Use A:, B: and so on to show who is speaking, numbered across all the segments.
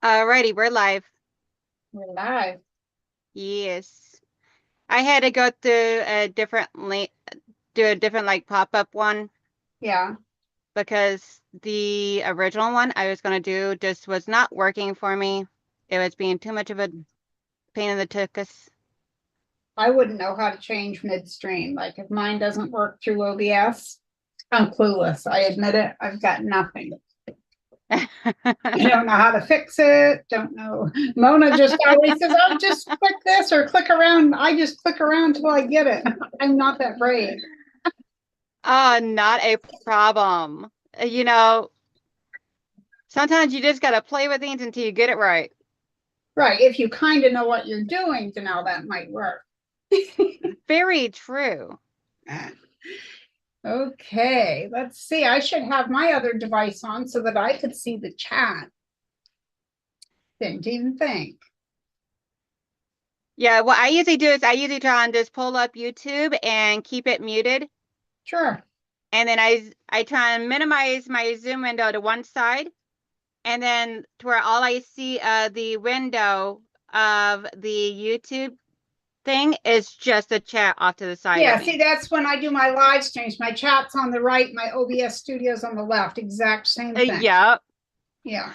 A: Alrighty, we're live.
B: We're live.
A: Yes. I had to go through a different link, do a different like pop-up one
B: Yeah.
A: because the original one I was gonna do just was not working for me. It was being too much of a pain in the tuchus.
B: I wouldn't know how to change midstream. Like if mine doesn't work through OBS, I'm clueless. I admit it. I've got nothing. I don't know how to fix it. Don't know. Mona just always says, "Oh, just click this or click around." I just click around till I get it. I'm not that brave.
A: Oh, not a problem. You know, sometimes you just gotta play with things until you get it right.
B: Right. If you kind of know what you're doing, then now that might work.
A: Very true.
B: Okay, let's see. I should have my other device on so that I could see the chat. Didn't even think.
A: Yeah, what I usually do is I usually try and just pull up YouTube and keep it muted.
B: Sure.
A: And then I try and minimize my zoom window to one side, and then to where all I see the window of the YouTube thing is just the chat off to the side of
B: Yeah, see,
A: me.
B: that's when I do my live streams. My chat's on the right, my OBS studio's on the left. Exact same thing.
A: Yep.
B: Yeah.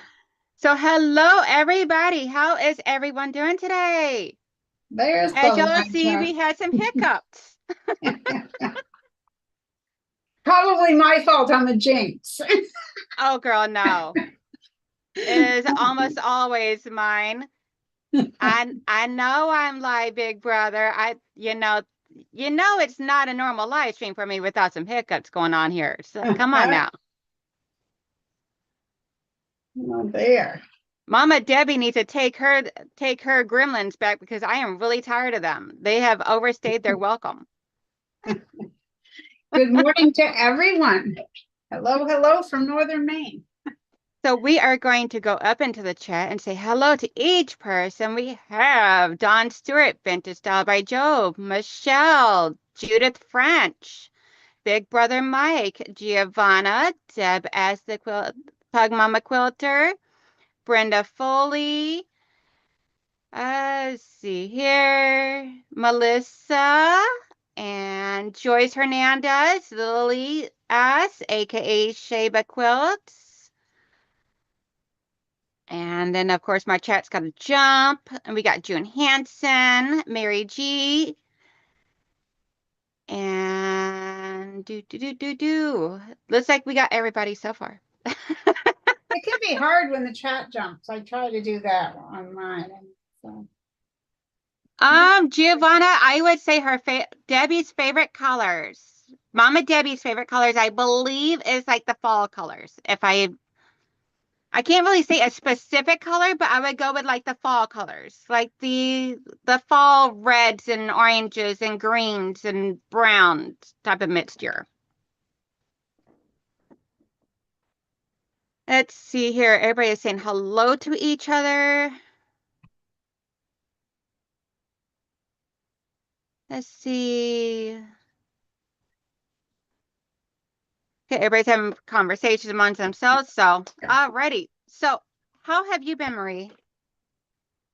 A: So hello everybody. How is everyone doing today?
B: There's the
A: As y'all
B: live
A: see,
B: chat.
A: we had some hiccups.
B: Probably my fault. I'm a jinx.
A: Oh girl, no. It is almost always mine. I know I'm live, big brother. You know it's not a normal live stream for me without some hiccups going on here. So come on now.
B: Oh, there.
A: Mama Debbie needs to take her gremlins back because I am really tired of them. They have overstayed their welcome.
B: Good morning to everyone. Hello, hello from Northern Maine.
A: So we are going to go up into the chat and say hello to each person. We have Don Stewart, Vintage Style by Job, Michelle, Judith French, Big Brother Mike, Giovanna, Deb as the Pug Mama Quilter, Brenda Foley, let's see here, Melissa, and Joyce Hernandez, Lily S., aka Sheba Quilts. And then, of course, my chat's got to jump. And we got June Hansen, Mary G, and do. Looks like we got everybody so far.
B: It can be hard when the chat jumps. I try to do that on mine. So.
A: Giovanna, I would say Debbie's favorite colors. Mama Debbie's favorite colors, I believe, is like the fall colors. If I can't really say a specific color, but I would go with like the fall colors, like the fall reds and oranges and greens and browns type of mixture. Let's see here. Everybody is saying hello to each other. Let's see. Okay, everybody's having conversations amongst themselves. So, alrighty. So, how have you been, Marie?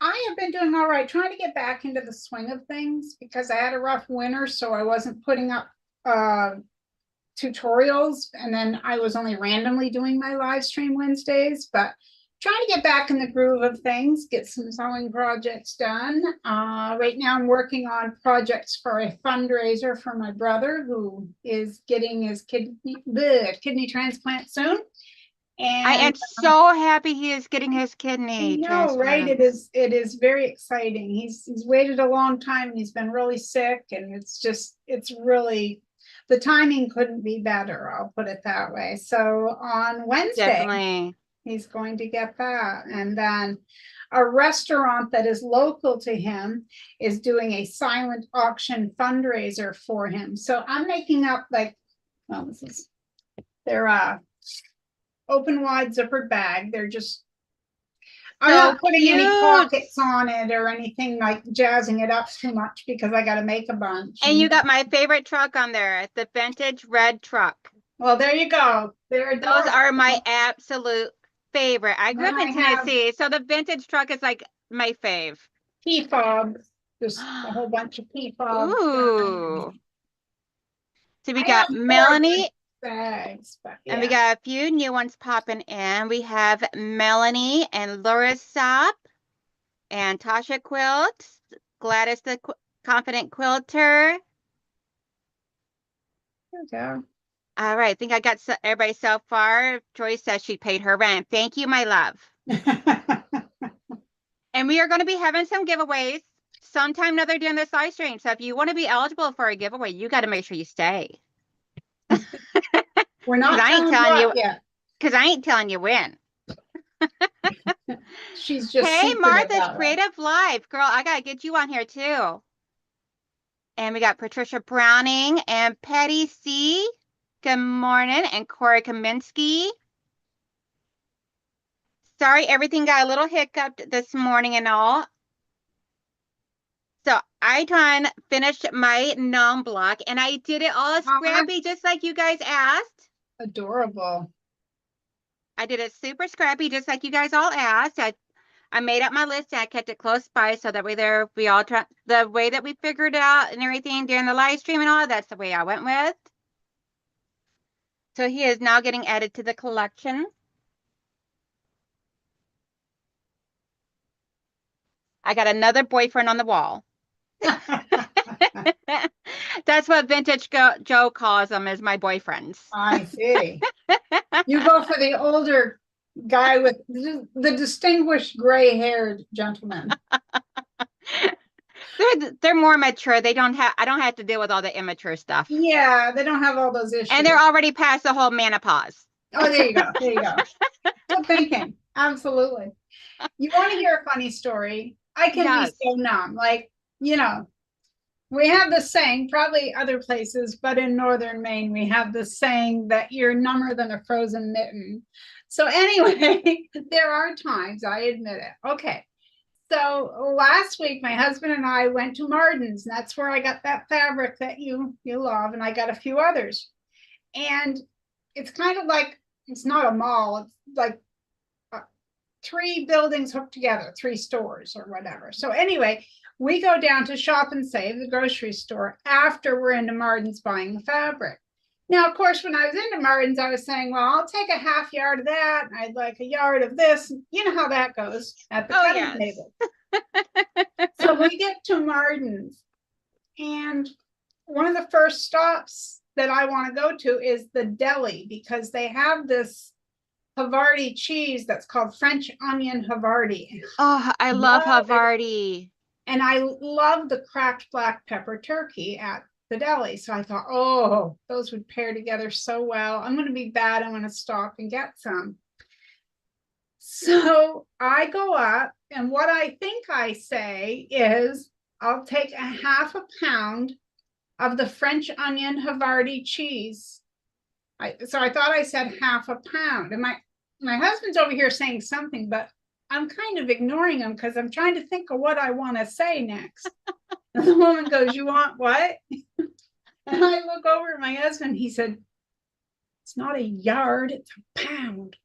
B: I have been doing all right, trying to get back into the swing of things because I had a rough winter, so I wasn't putting up uh, tutorials, and then I was only randomly doing my live stream Wednesdays, but trying to get back in the groove of things, get some sewing projects done. Right now I'm working on projects for a fundraiser for my brother who is getting his kidney transplant soon.
A: I
B: And
A: am so happy he is getting his
B: I
A: kidney
B: know, right? It
A: transplants.
B: is it is very exciting. He's waited a long time and he's been really sick, and it's really the timing couldn't be better, I'll put it that way. So on Wednesday,
A: Definitely.
B: he's going to get that. And then a restaurant that is local to him is doing a silent auction fundraiser for him. So I'm making up like, well, this is they're open wide zippered bag. They're just I'm
A: So
B: not putting any
A: cute.
B: pockets on it or anything like jazzing it up too much because I got to make a bunch.
A: And you got my favorite truck on there, the vintage red truck.
B: Well, there you go. They're
A: Those are my
B: adorable.
A: absolute. favorite. I grew
B: Then
A: up in
B: I have
A: Tennessee, so the vintage truck is like my fave.
B: pea fobs, just a whole bunch of pea fobs
A: Ooh.
B: done.
A: So we
B: I have
A: got
B: four good
A: Melanie,
B: bags, but
A: and we
B: yeah.
A: got a few new ones popping in. We have Melanie and Laura Sop and Tasha Quilt, Gladys the Confident Quilter.
B: There we go.
A: All right, I think I got everybody so far. Joyce says she paid her rent. Thank you, my love. And we are going to be having some giveaways sometime another during this live stream. So if you want to be eligible for a giveaway, you got to make sure you stay.
B: We're
A: Because
B: not
A: I ain't
B: telling
A: telling
B: what
A: you,
B: yet.
A: because I ain't telling you when.
B: She's just
A: Hey,
B: secretive
A: Martha's
B: that way.
A: Creative Life. Girl, I got to get you on here too. And we got Patricia Browning and Patty C. Good morning. And Corey Kaminsky. Sorry, everything got a little hiccuped this morning and all. So I done finished my gnome block and I did it all
B: Aw,
A: scrappy just like you guys asked.
B: adorable.
A: I did it super scrappy just like you guys all asked. I made up my list and I kept it close by so that way there we all try the way that we figured out and everything during the live stream and all that's the way I went with. So he is now getting added to the collection. I got another boyfriend on the wall. That's what vintage Joe calls them, as my boyfriends.
B: I see. You go for the older guy with the distinguished gray-haired gentleman.
A: They're more mature. I don't have to deal with all the immature stuff.
B: Yeah, they don't have all those
A: And
B: issues.
A: they're already past the whole menopause.
B: Oh, there you go. There you go. Good thinking. Absolutely. You want to hear a funny story? I can be
A: Yes.
B: so numb. Like, you know, we have this saying, probably other places, but in northern Maine, we have this saying that you're number than a frozen mitten. So, anyway, there are times, I admit it. Okay. So last week, my husband and I went to Martin's, and that's where I got that fabric that you love, and I got a few others. And it's kind of like, it's not a mall, it's like three buildings hooked together, three stores or whatever. So anyway, we go down to Shop and Save, the grocery store, after we're into Martin's buying the fabric. Now, of course, when I was into Martin's, I was saying, well, I'll take a half yard of that, and I'd like a yard of this. You know how that goes at the cutting
A: Yes.
B: table. So we get to Martin's, and one of the first stops that I want to go to is the deli, because they have this Havarti cheese that's called French onion Havarti.
A: Oh, I love Havarti.
B: And I love the cracked black pepper turkey at the deli. So I thought, oh, those would pair together so well. I'm going to be bad. I'm going to stop and get some. So I go up, and what I think I say is, I'll take a half a pound of the French onion Havarti cheese. So I thought I said half a pound. And my husband's over here saying something, but I'm kind of ignoring him because I'm trying to think of what I want to say next. And the woman goes, you want what? And I look over at my husband. He said, it's not a yard, it's a pound.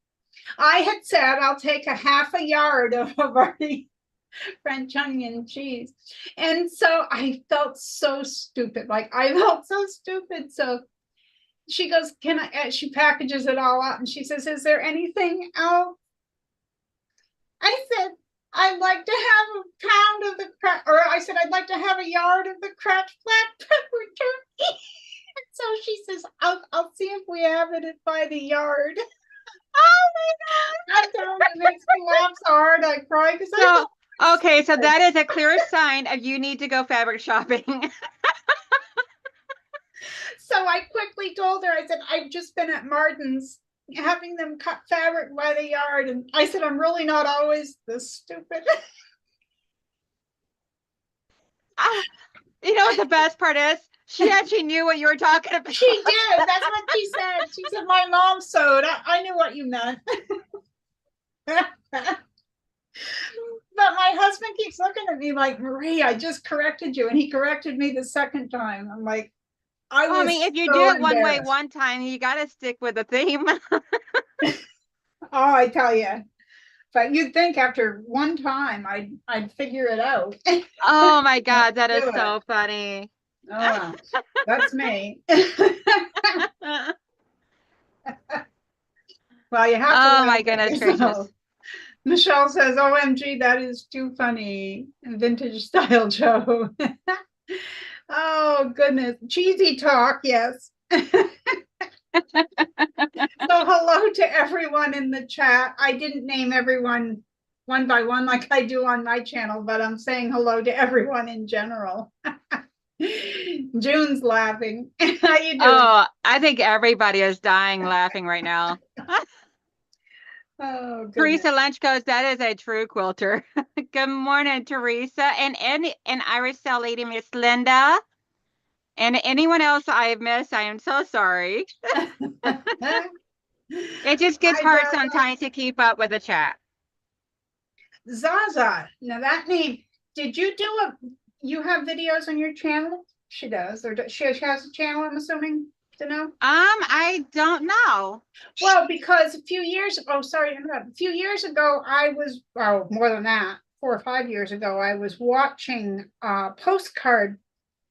B: I had said I'll take a half a yard of Havarti French onion cheese. And so I felt so stupid. Like I felt so stupid. So she goes, can I, she packages it all up and she says, is there anything else? I said, I'd like to have a pound of the or I said, I'd like to have a yard of the cracked black pepper turkey. So she says, I'll see if we have it by the yard. Oh my God. I told her, it makes me laugh so hard I cry because
A: okay, so that is a clear sign of you need to go fabric shopping.
B: So I quickly told her, I said, I've just been at Martin's having them cut fabric by the yard. And I said, I'm really not always this stupid.
A: You know what the best part is? She actually knew what you were talking about.
B: She did. That's what she said. She said, my mom sewed. I knew what you meant. But my husband keeps looking at me like, Marie, I just corrected you. And he corrected me the second time. I'm like,
A: I mean, if you do it one way one time, you got to stick with the theme.
B: Oh, I tell you. But you'd think after one time I'd figure it out.
A: Oh my God, that is
B: Do it.
A: so funny.
B: Oh, that's me. Well, you have to
A: Oh
B: laugh
A: my
B: at
A: goodness
B: yourself.
A: gracious.
B: Michelle says, OMG, that is too funny. Vintage style Joe. Oh, goodness. Cheesy talk, yes. So hello to everyone in the chat. I didn't name everyone one by one like I do on my channel, but I'm saying hello to everyone in general. June's laughing. How you doing?
A: Oh, I think everybody is dying laughing right now.
B: Oh, goodness.
A: Teresa Lunch goes, that is a true quilter. Good morning, Teresa. And Irish Cell Lady, Miss Linda. And anyone else I have missed, I am so sorry. It just gets
B: Hi,
A: hard
B: Zaza.
A: sometimes to keep up with the chat.
B: Zaza. Now that name, did you do you have videos on your channel? She does, or she has a channel, I'm assuming, to know?
A: I don't know.
B: Well, because a few years, oh, sorry, a few years ago, I was, oh, more than that, 4 or 5 years ago, I was watching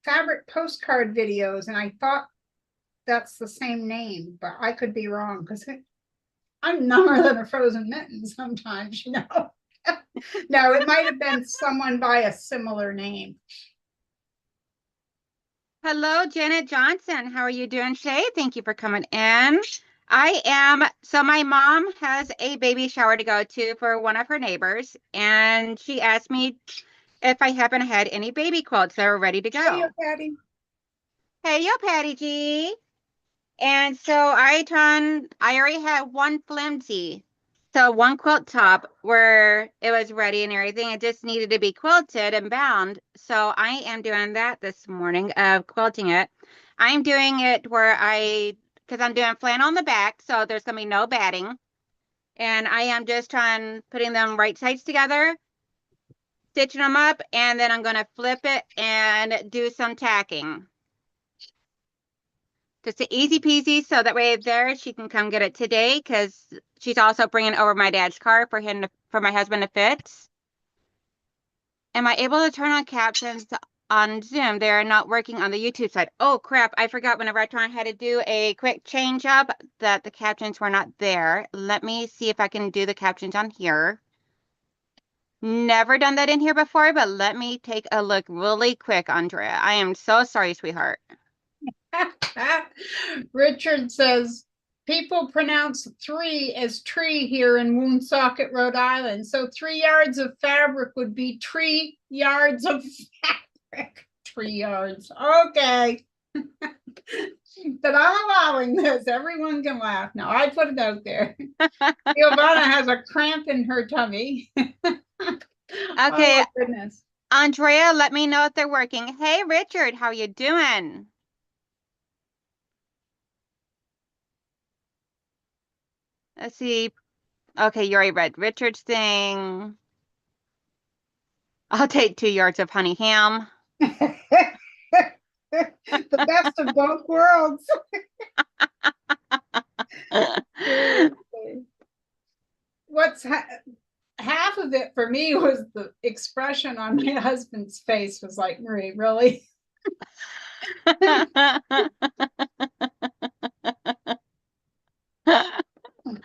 B: fabric postcard videos, and I thought that's the same name, but I could be wrong because I'm number than a frozen mitten sometimes, you know. No, it might have been someone by a similar name.
A: Hello, Janet Johnson. How are you doing today? Thank you for coming in. So my mom has a baby shower to go to for one of her neighbors, and she asked me if I happen to had any baby quilts that were ready to
B: Hey,
A: go.
B: Patty.
A: Hey, yo, Patty G. And so I already had one flimsy. So one quilt top where it was ready and everything. It just needed to be quilted and bound. So I am doing that this morning of quilting it. I'm doing it because I'm doing flannel on the back. So there's going to be no batting. And I am just putting them right sides together, stitching them up, and then I'm going to flip it and do some tacking. Just an easy peasy. So that way she can come get it today because she's also bringing over my dad's car for my husband to fix. Am I able to turn on captions on Zoom? They're not working on the YouTube side. Oh crap, I forgot whenever I had to do a quick change up that the captions were not there. Let me see if I can do the captions on here. Never done that in here before, but let me take a look really quick, Andrea. I am so sorry, sweetheart.
B: Richard says, people pronounce 3 as tree here in Woonsocket, Rhode Island. So 3 yards of fabric would be 3 yards of fabric. 3 yards. Okay. But I'm allowing this. Everyone can laugh. Now I put it out there. Giovanna has a cramp in her tummy.
A: Okay,
B: Oh, goodness.
A: Andrea, let me know if they're working. Hey, Richard, how you doing? Let's see. Okay, you already read Richard's thing. I'll take 2 yards of honey ham.
B: The best of both worlds. What's half of it for me was the expression on my husband's face was like, Marie, really?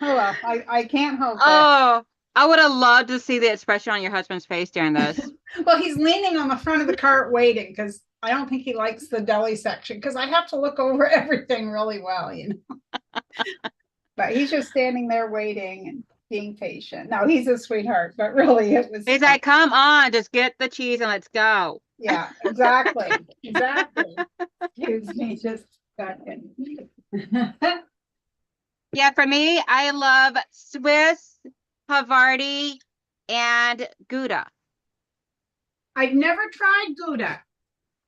B: Oh, well, I can't help it.
A: Oh, I would have loved to see the expression on your husband's face during this.
B: Well, he's leaning on the front of the cart waiting because I don't think he likes the deli section because I have to look over everything really well, you know. But he's just standing there waiting and being patient. No, he's a sweetheart, but really it was
A: He's like, come on, just get the cheese and let's go.
B: yeah, exactly. Exactly. Excuse me, just a second.
A: Yeah, for me, I love Swiss, Havarti, and Gouda.
B: I've never tried Gouda.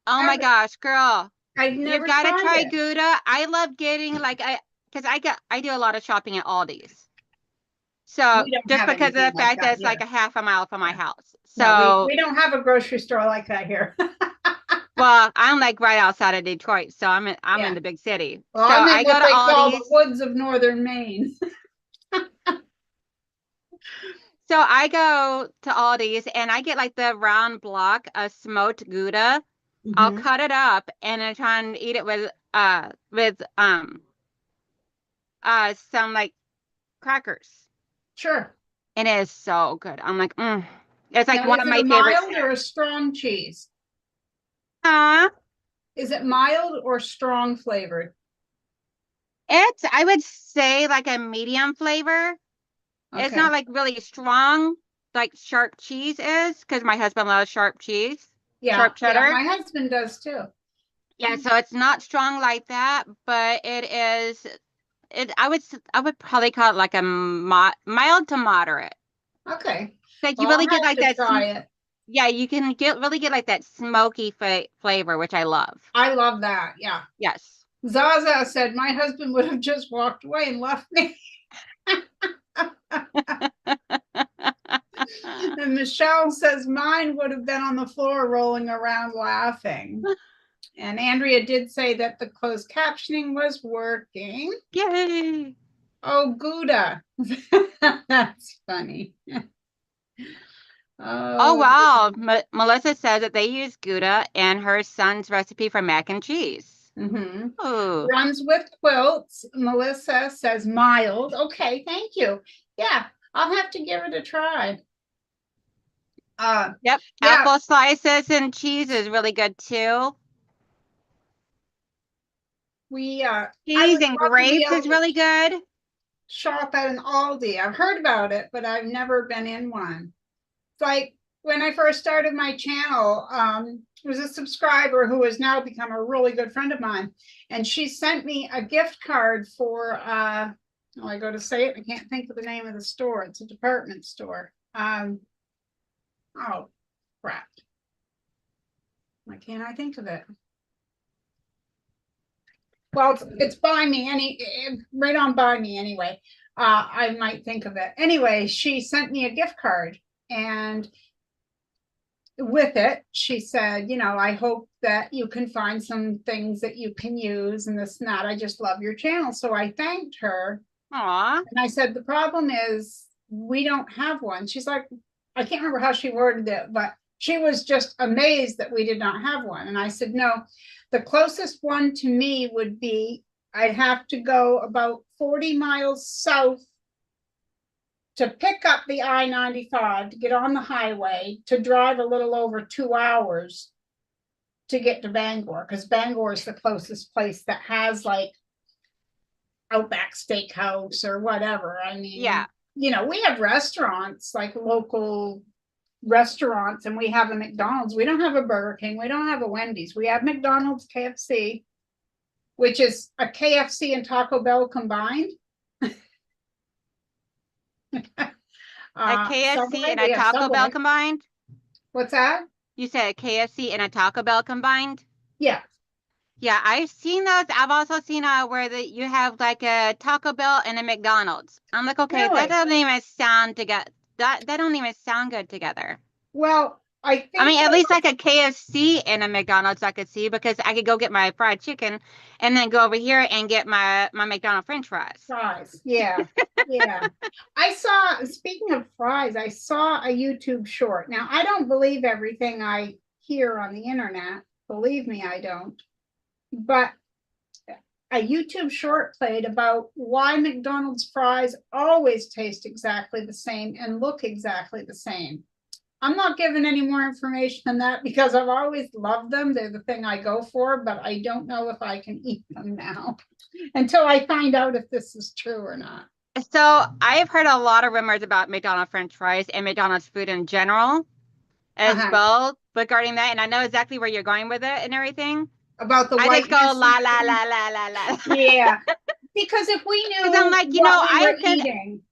A: Oh my gosh, girl.
B: I've
A: You've
B: never
A: got to
B: tried
A: try
B: it.
A: Gouda. I love getting because I do a lot of shopping at Aldi's. So
B: We don't
A: just
B: have
A: because of
B: anything
A: the
B: like
A: fact that
B: that
A: it's like
B: here.
A: a half a mile from my house.
B: No, we,
A: So,
B: we don't have a grocery store like that here.
A: well, I'm like right outside of Detroit, so I'm in
B: Yeah.
A: the big city.
B: Well,
A: So
B: I'm in
A: I go
B: what
A: to
B: they call the
A: Aldi's.
B: woods of northern Maine.
A: So I go to Aldi's and I get like the round block of smoked Gouda. I'll
B: Hmm.
A: cut it up and I try and eat it with some like crackers.
B: Sure.
A: And it is so good. I'm like, It's like
B: Now,
A: one
B: is
A: of
B: it
A: my
B: a
A: favorite
B: mild or a
A: snacks.
B: strong cheese?
A: Uh,
B: Is it mild or strong flavored?
A: it's I would say like a medium flavor. It's not
B: Okay.
A: like really strong like sharp cheese is because my husband loves sharp chease,
B: Yeah.
A: sharp
B: Yeah.
A: cheddar.
B: My husband does too.
A: Yeah, so it's not strong like that, but it is it I would probably call it like a mild to moderate.
B: Okay.
A: Like you
B: Well,
A: really
B: I'll
A: get
B: have
A: like
B: to
A: that
B: try it.
A: yeah, you can get really get like that smoky flavor, which I love.
B: I love that. Yeah.
A: Yes.
B: Zaza said my husband would have just walked away and left me. And Michelle says mine would have been on the floor rolling around laughing. And Andrea did say that the closed captioning was working.
A: Yay.
B: Oh, Gouda. That's funny.
A: Oh
B: Oh,
A: wow. Melissa says that they use Gouda in her son's recipe for mac and cheese.
B: mm-hmm.
A: Oh.
B: Runs with quilts. Melissa says mild. Okay, thank you. Yeah, I'll have to give it a try. Uh,
A: Yep.
B: yeah,
A: Apple slices and cheese is really good too.
B: I
A: Cheese
B: would
A: and
B: love to be
A: grapes
B: able
A: is
B: to
A: really good.
B: shop at an Aldi. I've heard about it, but I've never been in one. It's like when I first started my channel, it was a subscriber who has now become a really good friend of mine. And she sent me a gift card for, oh, I go to say it, I can't think of the name of the store. It's a department store. Oh, crap. Why can't I think of it? Well, it's by me, right on by me anyway. I might think of it. Anyway, she sent me a gift card, and with it, she said, I hope that you can find some things that you can use and this and that. I just love your channel. So I thanked her.
A: Aw.
B: And I said, the problem is we don't have one. She's like, I can't remember how she worded it, but she was just amazed that we did not have one. And I said, no, the closest one to me would be I'd have to go about 40 miles south to pick up the I-95 to get on the highway to drive a little over 2 hours to get to Bangor, because Bangor is the closest place that has like Outback Steakhouse or whatever. I
A: Yeah.
B: mean, we have restaurants, like local restaurants, and we have a McDonald's. We don't have a Burger King. We don't have a Wendy's. We have McDonald's, KFC, which is a KFC and Taco Bell combined.
A: A KFC
B: Subway,
A: and a
B: we have
A: Taco Bell
B: Subway.
A: combined?
B: What's that?
A: You said a KFC and a Taco Bell combined?
B: Yeah,
A: Yeah, I've seen those. I've also seen where you have like a Taco Bell and a McDonald's. I'm like, okay, that
B: really.
A: doesn't even sound together. That don't even sound good together.
B: Well, I
A: I
B: think
A: mean, at
B: that
A: least like a KFC and a McDonald's I could see because I could go get my fried chicken and then go over here and get my McDonald's French fries.
B: fries. Yeah. Yeah. Speaking of fries, I saw a YouTube short. Now, I don't believe everything I hear on the internet. Believe me, I don't. But a YouTube short played about why McDonald's fries always taste exactly the same and look exactly the same. I'm not giving any more information than that because I've always loved them. They're the thing I go for, but I don't know if I can eat them now until I find out if this is true or not.
A: So I've heard a lot of rumors about McDonald's French fries and McDonald's food in general as
B: Uh-huh.
A: well regarding that. And I know exactly where you're going with it and everything.
B: About the
A: I just go
B: whiteness and
A: la la
B: everything.
A: la la la la.
B: Yeah, because if we
A: Because I'm
B: knew
A: like,
B: what we were eating.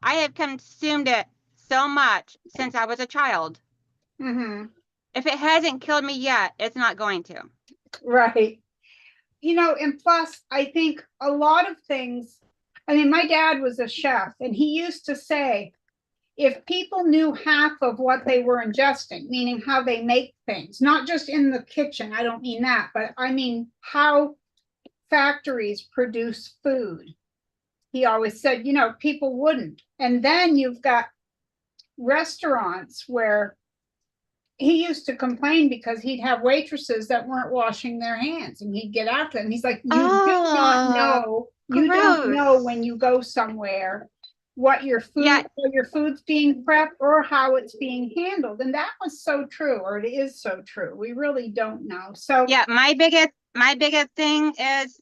A: I have consumed it so much since I was a child.
B: Mm-hmm.
A: If it hasn't killed me yet, it's not going to.
B: Right. And plus, I think a lot of things, I mean, my dad was a chef, and he used to say, if people knew half of what they were ingesting, meaning how they make things, not just in the kitchen, I don't mean that, but I mean how factories produce food. He always said, people wouldn't. And then you've got restaurants where he used to complain because he'd have waitresses that weren't washing their hands, and he'd get after them. He's like,
A: Oh,
B: you don't know
A: gross.
B: when you go somewhere what
A: Yeah,
B: your food's being prepped or how it's being handled. And that was so true, or it is so true. We really don't know. So
A: yeah. My biggest thing is,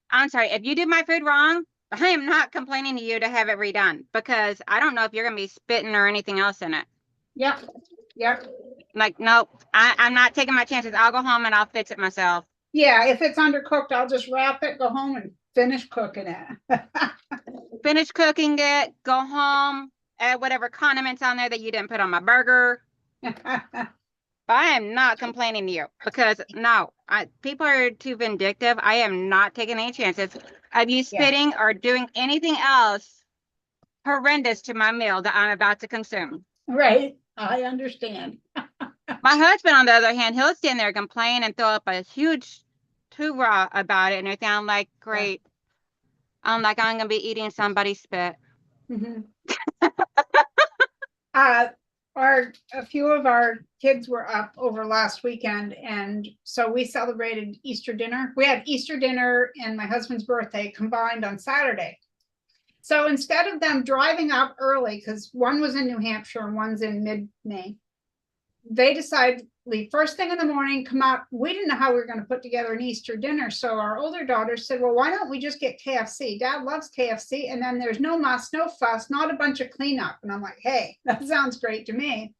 A: I'm sorry, if you do my food wrong, I am not complaining to you to have it redone because I don't know if you're gonna be spitting or anything else in it.
B: yeah, yeah.
A: Like, nope, I'm not taking my chances. I'll go home and I'll fix it myself.
B: Yeah, if it's undercooked, I'll just wrap it, go home and finish cooking it.
A: Finish cooking it, go home, add whatever condiments on there that you didn't put on my burger. I am not complaining to you because no, people are too vindictive. I am not taking any chances of you
B: Yeah,
A: spitting or doing anything else horrendous to my meal that I'm about to consume.
B: right. I understand.
A: My husband, on the other hand, he'll stand there, complain, and throw up a huge hoorah about it and everything. I'm like,
B: Yeah.
A: great. I'm like, I'm gonna be eating somebody's spit.
B: Mhm. Uh, a few of our kids were up over last weekend, and so we celebrated Easter dinner. We had Easter dinner and my husband's birthday combined on Saturday. So instead of them driving up early, because one was in New Hampshire and one's in mid-May, they decided leave first thing in the morning, come out. We didn't know how we were going to put together an Easter dinner. So our older daughter said, well, why don't we just get KFC? Dad loves KFC. And then there's no muss, no fuss, not a bunch of cleanup. And I'm like, hey, that sounds great to me.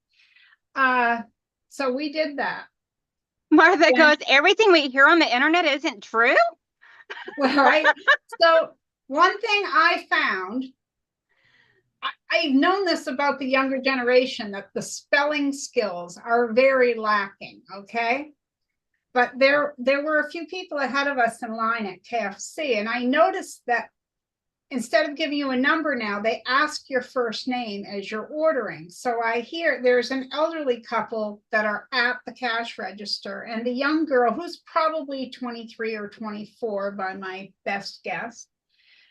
B: So we did that.
A: Martha
B: And
A: goes, everything we hear on the internet isn't true.
B: well, right. So one thing I found, I've known this about the younger generation, that the spelling skills are very lacking. Okay. But there were a few people ahead of us in line at KFC, and I noticed that instead of giving you a number now, they ask your first name as you're ordering. So I hear there's an elderly couple that are at the cash register, and the young girl, who's probably 23 or 24 by my best guess,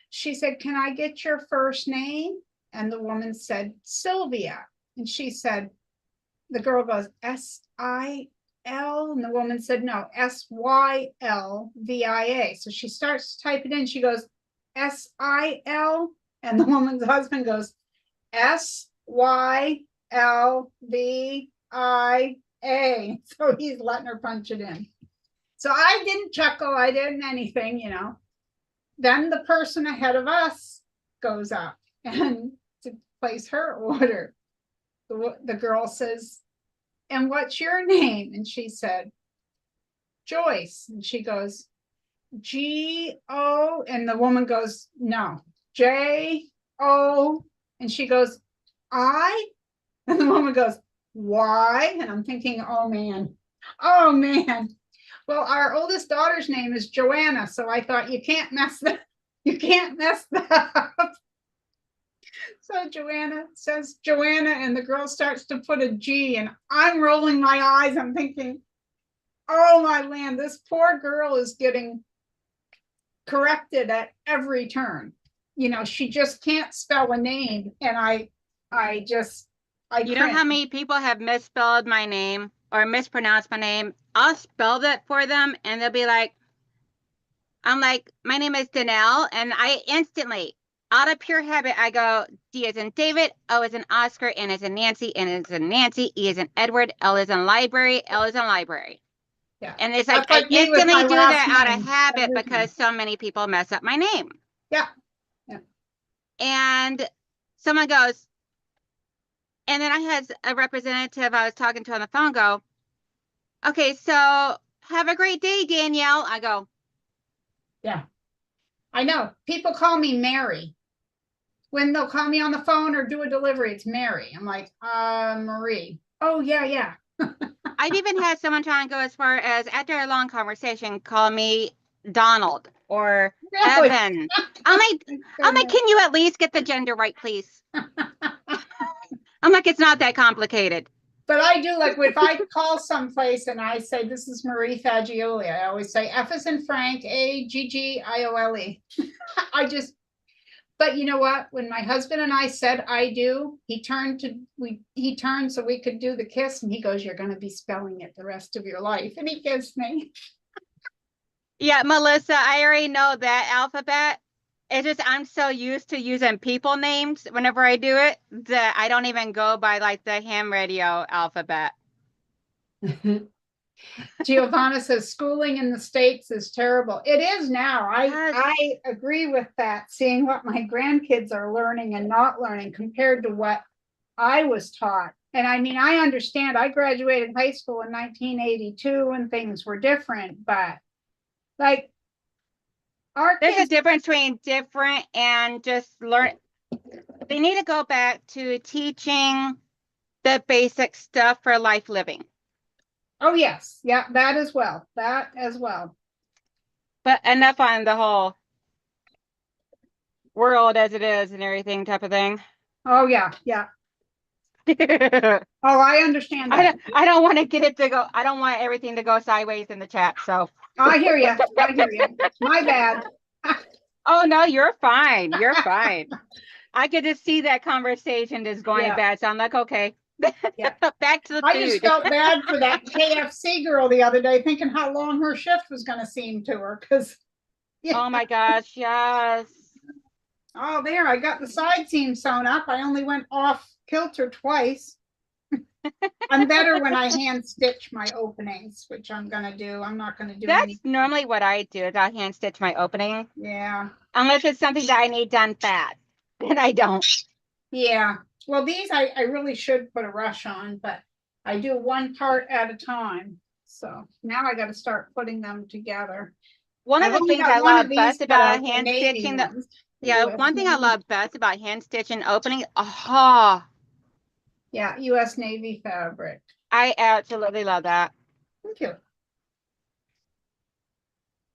B: she said, can I get your first name? And the woman said, Sylvia. And she said, the girl goes, S-I-L, and the woman said, no, Sylvia. So she starts to type it in. She goes, S-I-L. And the woman's husband goes, Sylvia. So he's letting her punch it in. So I didn't chuckle. I didn't anything. Then the person ahead of us goes up and to place her order. The girl says, and what's your name? And she said, Joyce. And she goes, G-O. And the woman goes, no, J-O. And she goes, I. And the woman goes, why? And I'm thinking, oh man. Well, our oldest daughter's name is Joanna. So I thought, you can't mess that up. So Joanna says Joanna, and the girl starts to put a G, and I'm rolling my eyes. I'm thinking, oh my land, this poor girl is getting corrected at every turn. She just can't spell a name. And I
A: You know how many people have misspelled my name or mispronounced my name? I'll spell that for them and they'll be like, I'm like, my name is Donnell. And I instantly, out of pure habit, I go, D as in David, O as in Oscar, N as in Nancy, N as in Nancy, E as in Edward, L as in library, L as in library.
B: Yeah.
A: And it's like,
B: That's
A: I
B: like me with
A: instantly
B: my
A: do
B: last
A: that out of
B: name.
A: habit because so many people mess up my name.
B: Yeah.
A: And someone goes, and then I had a representative I was talking to on the phone go, okay, so have a great day, Danielle. I go,
B: Yeah. I know. People call me Mary. When they'll call me on the phone or do a delivery, it's Mary. I'm like, Marie. Oh, yeah, yeah.
A: I've even had someone try and go as far as after a long conversation, call me Donald or
B: Really?
A: Evan. I'm like, can you at least get the gender right, please? I'm like, it's not that complicated.
B: But I do, like, if I call someplace and I say, this is Marie Fagioli, I always say F as in Frank, Aggiole. But you know what? When my husband and I said I do, he turned so we could do the kiss and he goes, "You're gonna be spelling it the rest of your life." And he kissed me.
A: Yeah, Melissa, I already know that alphabet. It's just I'm so used to using people names whenever I do it that I don't even go by like the ham radio alphabet.
B: Giovanna says schooling in the States is terrible. It is now.
A: Yes.
B: I agree with that, seeing what my grandkids are learning and not learning compared to what I was taught. And I mean, I understand I graduated high school in 1982 and things were different, but like our
A: There's a
B: kids,
A: difference between different and just learn. They need to go back to teaching the basic stuff for life living.
B: oh yes, yeah, that as well. That as well.
A: But enough on the whole world as it is and everything type of thing.
B: Oh yeah, yeah.
A: I
B: Oh, I understand that.
A: I don't want to get it to go. I don't want everything to go sideways in the chat. So,
B: I hear you. I hear you. My bad.
A: oh no, you're fine. You're fine. I could just see that conversation is going
B: Yeah.
A: bad. So I'm like, okay,
B: Yeah.
A: back to the
B: I just
A: food.
B: felt bad for that KFC girl the other day, thinking how long her shift was going to seem to her. Because, yeah.
A: Oh my gosh, yes.
B: Oh, there, I got the side seam sewn up. I only went off kilter twice. I'm better when I hand stitch my openings, which I'm going to do. I'm not going to do
A: That's
B: any.
A: normally what I do is I hand stitch my opening.
B: Yeah.
A: Unless it's something that I need done fast. Then I don't.
B: Yeah. Well, these I really should put a rush on, but I do one part at a time. So now I got to start putting them together.
A: One of
B: I've
A: the
B: only
A: things
B: got
A: I
B: one of
A: love
B: these
A: best
B: cut out,
A: about
B: the
A: hand
B: navy
A: stitching
B: ones.
A: yeah,
B: US
A: one thing I
B: Navy.
A: love best about hand stitching opening, aha,
B: Yeah, US Navy fabric.
A: I absolutely love that.
B: Thank you.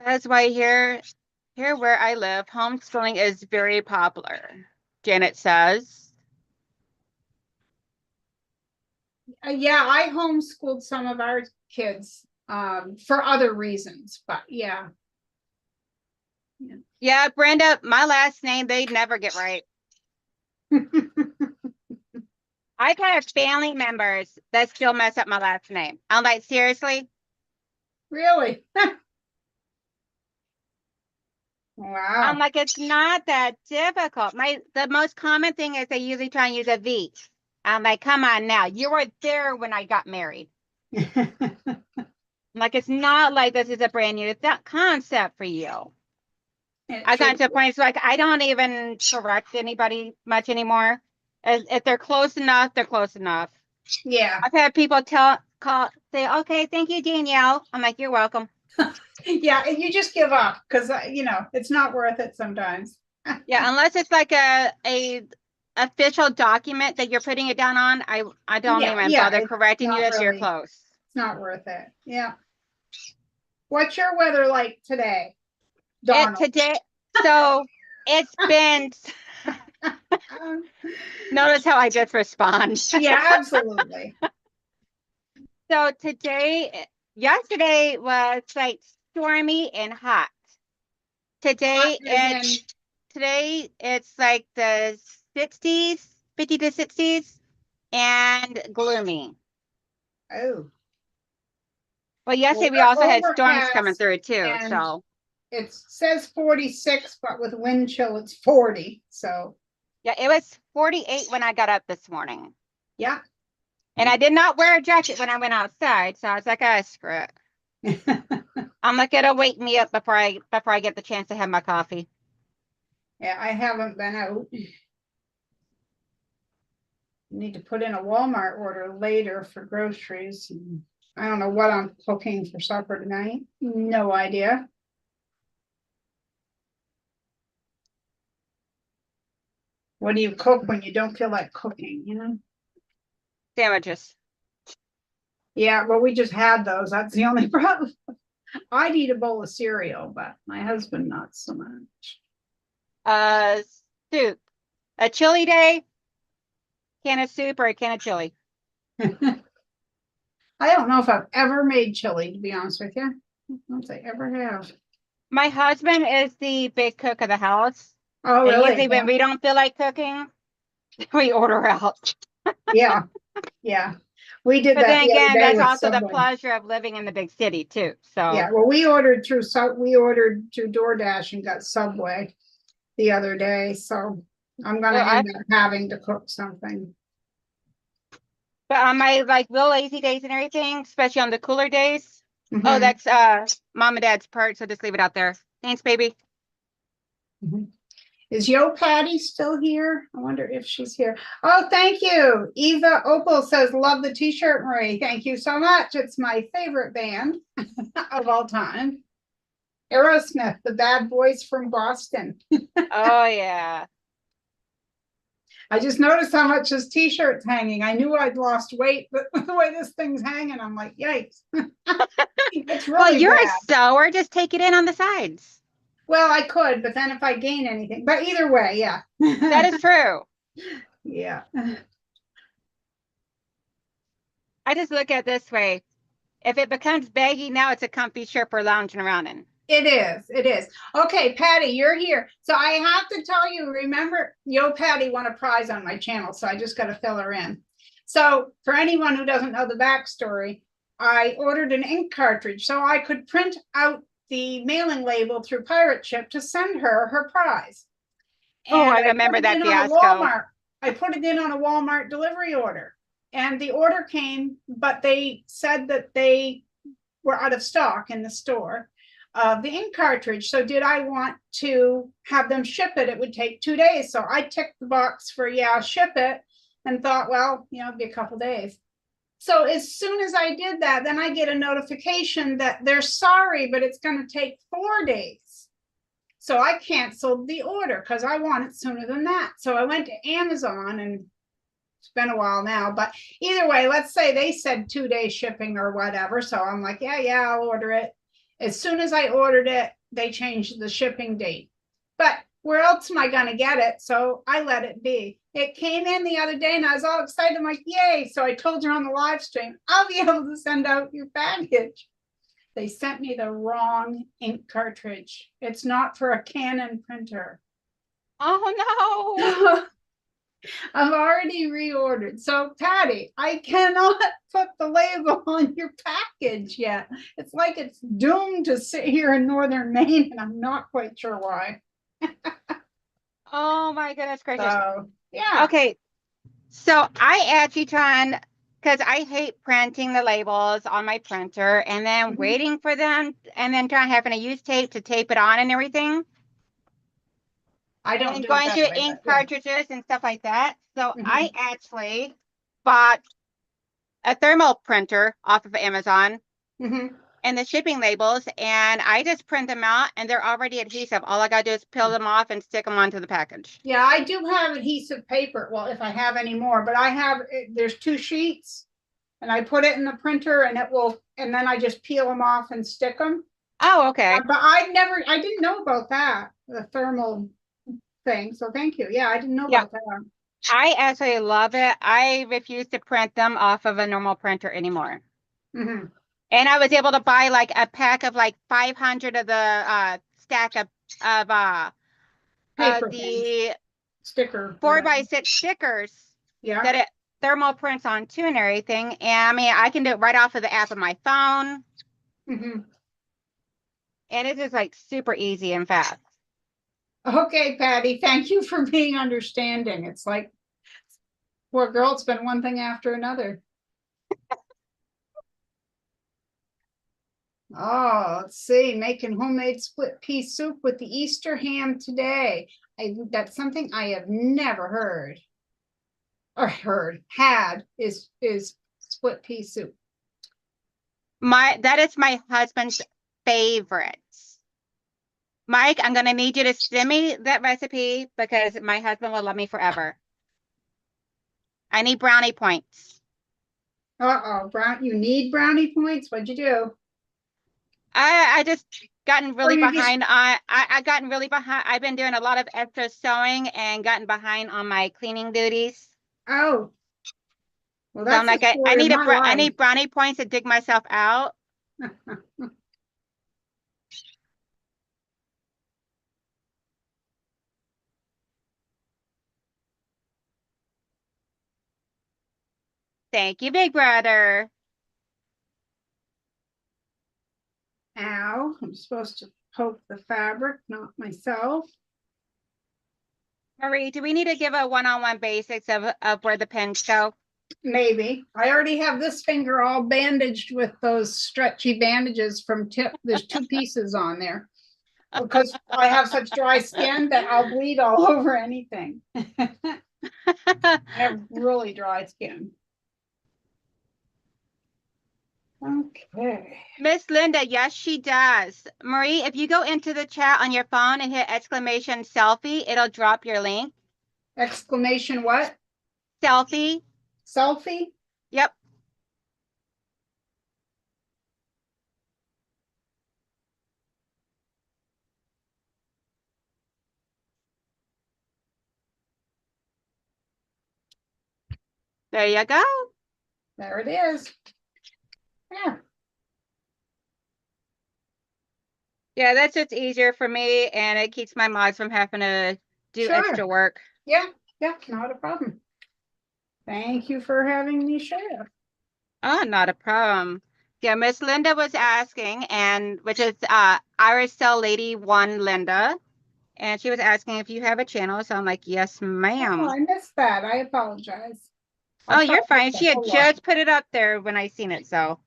A: That's why here where I live, homeschooling is very popular. Janet says.
B: Yeah, I homeschooled some of our kids for other reasons, but yeah.
A: Yeah, Brenda, my last name they'd never get right. I've had family members that still mess up my last name. I'm like, seriously?
B: Really?
A: I'm
B: Wow.
A: like, it's not that difficult. The most common thing is they usually try and use a V. I'm like, come on now. You were there when I got married. I'm like, it's not like this is a brand new concept for you. I got to a point, it's like, I don't even correct anybody much anymore. If they're close enough, they're close enough.
B: Yeah.
A: I've had people say, okay, thank you, Danielle. I'm like, you're welcome.
B: Yeah, and you just give up because it's not worth it sometimes.
A: Yeah, unless it's like a official document that you're putting it down on, I don't even bother correcting you if you're close.
B: It's not worth it. Yeah. What's your weather like today,
A: It
B: Donald?
A: today, so it's been. Notice how I just respond.
B: Yeah, absolutely.
A: So yesterday was like stormy and hot. Today it's like the 60s, 50 to 60s, and gloomy.
B: Oh.
A: Well, yesterday we also had storms coming through too. So
B: it says 46, but with wind chill, it's 40. So
A: yeah, it was 48 when I got up this morning.
B: Yeah.
A: And I did not wear a jacket when I went outside. So I was like, ah, screw it. I'm like, it'll wake me up before I get the chance to have my coffee.
B: Yeah, I haven't been out. Need to put in a Walmart order later for groceries. I don't know what I'm cooking for supper tonight. No idea. What do you cook when you don't feel like cooking,
A: Sandwiches.
B: Yeah, well, we just had those. That's the only problem. I'd eat a bowl of cereal, but my husband not so much.
A: Soup. A chili day, can of soup or a can of chili.
B: I don't know if I've ever made chili, to be honest with you. I don't think I ever have.
A: My husband is the big cook of the house.
B: Oh,
A: And
B: really?
A: usually
B: Yeah.
A: when we don't feel like cooking, we order out.
B: Yeah. Yeah. We did
A: But
B: that
A: then
B: the other
A: again,
B: day
A: that's
B: with
A: also the
B: Subway.
A: pleasure of living in the big city too.
B: Yeah.
A: So,
B: Well, we ordered through DoorDash and got Subway the other day. So I'm gonna
A: well, I
B: end up having to cook something.
A: but on my like real lazy days and everything, especially on the cooler days. Oh,
B: Mhm.
A: that's mom and dad's part, so just leave it out there. Thanks, baby.
B: Mhm. Is Yo Patty still here? I wonder if she's here. Oh, thank you. Eva Opal says, love the t-shirt, Marie. Thank you so much. It's my favorite band of all time. Aerosmith, the bad boys from Boston.
A: Oh yeah.
B: I just noticed how much his t-shirt's hanging. I knew I'd lost weight, but the way this thing's hanging, I'm like, yikes. It's
A: Well,
B: really
A: you're a
B: bad.
A: sewer, just take it in on the sides.
B: Well, I could, but then if I gain anything, but either way, yeah.
A: That is true.
B: Yeah.
A: I just look at it this way. If it becomes baggy now, it's a comfy shirt for lounging around in.
B: It is. It is. Okay, Patty, you're here. So I have to tell you, remember, Yo Patty won a prize on my channel, so I just got to fill her in. So for anyone who doesn't know the backstory, I ordered an ink cartridge so I could print out the mailing label through Pirate Ship to send her her prize.
A: Oh,
B: And
A: I
B: I put
A: remember
B: it
A: that
B: in on a
A: fiasco.
B: Walmart. I put it in on a Walmart delivery order. And the order came, but they said that they were out of stock in the store of the ink cartridge. So did I want to have them ship it? It would take 2 days. So I ticked the box for, yeah, ship it, and thought, well, it'd be a couple days. So as soon as I did that, then I get a notification that they're sorry, but it's going to take 4 days. So I canceled the order because I want it sooner than that. So I went to Amazon, and it's been a while now, but either way, let's say they said 2 day shipping or whatever. So I'm like, yeah, I'll order it. As soon as I ordered it, they changed the shipping date. But where else am I going to get it? So I let it be. It came in the other day and I was all excited. I'm like, yay. So I told her on the live stream, I'll be able to send out your package. They sent me the wrong ink cartridge. It's not for a Canon printer.
A: Oh
B: I've already reordered. So, Patty, I cannot put the label on your package yet. It's like it's doomed to sit here in northern Maine, and I'm not quite sure why.
A: no. Oh my goodness gracious.
B: So, yeah.
A: Okay, so I actually trying because I hate printing the labels on my printer and then
B: Mhm.
A: waiting for them and then trying having to use tape to tape it on and everything.
B: I
A: And
B: don't
A: then
B: do it
A: going
B: that
A: through
B: way,
A: ink
B: but yeah.
A: cartridges and stuff like that. So I
B: Mhm.
A: actually bought a thermal printer off of Amazon
B: Mhm.
A: and the shipping labels, and I just print them out and they're already adhesive. All I gotta do is peel them off and stick them onto the package.
B: Yeah, I do have adhesive paper. Well, if I have any more, but there's 2 sheets, and I put it in the printer, and and then I just peel them off and stick them.
A: Oh, okay.
B: But I didn't know about that, the thermal thing. So thank you. Yeah, I didn't know
A: Yeah,
B: about that.
A: I actually love it. I refuse to print them off of a normal printer anymore.
B: Hmm.
A: And I was able to buy like a pack of like 500 of the stack of
B: Paper things,
A: the
B: sticker,
A: four
B: whatever.
A: by six stickers
B: Yeah.
A: that it thermal prints on too and everything. And I mean, I can do it right off of the app of my phone,
B: Hmm.
A: and it is like super easy and fast.
B: Okay, Patty, thank you for being understanding. It's like, poor girl, it's been one thing after another. Oh, let's see, making homemade split pea soup with the Easter ham today. That's something I have never heard or had is split pea soup.
A: That is my husband's favorite. Mike, I'm gonna need you to send me that recipe because my husband will love me forever. I need brownie points.
B: Uh-oh, you need brownie points? What'd you do?
A: I just gotten
B: Or
A: really
B: you just
A: behind on I gotten really behind. I've been doing a lot of extra sewing and gotten behind on my cleaning duties.
B: Oh, well,
A: So I'm
B: that's the
A: like
B: story of my
A: I
B: life.
A: need brownie points to dig myself out. Thank you, big brother.
B: Ow, I'm supposed to poke the fabric, not myself.
A: Marie, do we need to give a one-on-one basics of where the pins go?
B: Maybe. I already have this finger all bandaged with those stretchy bandages from tip. There's two pieces on there because I have such dry skin that I'll bleed all over anything. I have really dry skin. Okay.
A: Miss Linda, yes, she does. Marie, if you go into the chat on your phone and hit exclamation selfie, it'll drop your link.
B: Exclamation what?
A: Selfie.
B: Selfie?
A: Yep. There you go.
B: There it is. Yeah.
A: Yeah, that's just easier for me, and it keeps my mods from having to do
B: Sure.
A: extra work.
B: Yeah, not a problem. Thank you for having me share.
A: Oh, not a problem. Yeah, Miss Linda was asking, and which is Irish Cell Lady 1 Linda, and she was asking if you have a channel. So I'm like, yes,
B: Oh,
A: ma'am.
B: I missed that. I apologize.
A: Oh,
B: I'll
A: you're
B: probably
A: fine. She had just put it up there when I seen it, so.